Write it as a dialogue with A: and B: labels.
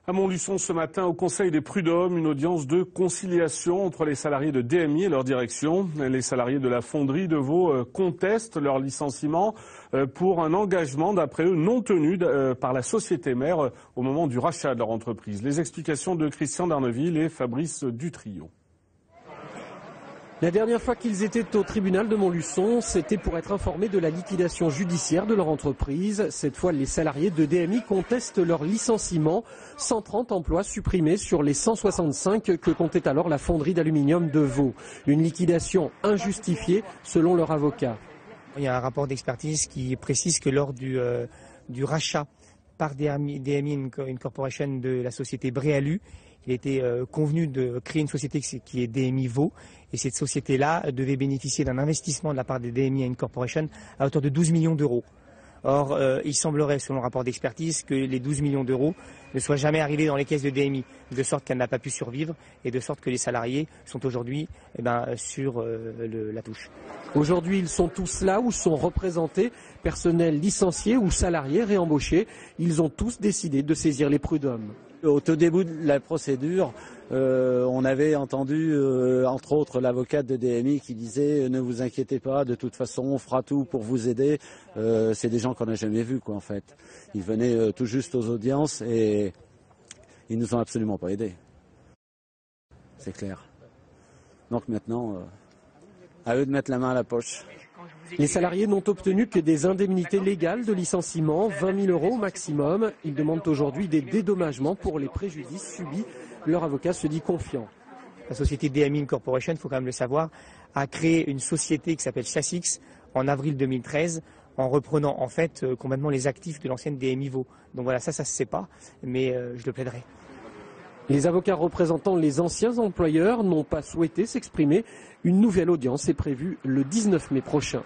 A: À Montluçon ce matin, au Conseil des prud'hommes, une audience de conciliation entre les salariés de DMI et leur direction. Les salariés de la fonderie de Vaud contestent leur licenciement pour un engagement, d'après eux, non tenu par la société mère au moment du rachat de leur entreprise. Les explications de Christian Darneville et Fabrice Dutrio.
B: La dernière fois qu'ils étaient au tribunal de Montluçon, c'était pour être informés de la liquidation judiciaire de leur entreprise. Cette fois, les salariés de DMI contestent leur licenciement. 130 emplois supprimés sur les 165 que comptait alors la fonderie d'aluminium de Vaud. Une liquidation injustifiée selon leur avocat.
C: Il y a un rapport d'expertise qui précise que lors du rachat par DMI Incorporation de la société Bréalu, il était convenu de créer une société qui est DMI Vaud, et cette société-là devait bénéficier d'un investissement de la part des DMI Incorporation à hauteur de 12 millions d'euros. Or, il semblerait, selon le rapport d'expertise, que les 12 millions d'euros ne soient jamais arrivés dans les caisses de DMI, de sorte qu'elle n'a pas pu survivre et de sorte que les salariés sont aujourd'hui sur la touche.
B: Aujourd'hui, ils sont tous là ou sont représentés, personnel licencié ou salariés réembauchés. Ils ont tous décidé de saisir les prud'hommes.
D: Au tout début de la procédure, on avait entendu, entre autres, l'avocate de DMI qui disait « Ne vous inquiétez pas, de toute façon, on fera tout pour vous aider ». C'est des gens qu'on n'a jamais vus, quoi, en fait. Ils venaient tout juste aux audiences et ils nous ont absolument pas aidés. C'est clair. Donc maintenant, à eux de mettre la main à la poche.
B: Les salariés n'ont obtenu que des indemnités légales de licenciement, 20 000 euros au maximum. Ils demandent aujourd'hui des dédommagements pour les préjudices subis. Leur avocat se dit confiant.
C: La société DMI Incorporation, il faut quand même le savoir, a créé une société qui s'appelle Chassix en avril 2013, en reprenant en fait complètement les actifs de l'ancienne DMI Vaud. Donc voilà, ça se sait pas, mais je le plaiderai.
B: Les avocats représentant les anciens employeurs n'ont pas souhaité s'exprimer. Une nouvelle audience est prévue le 19 mai prochain.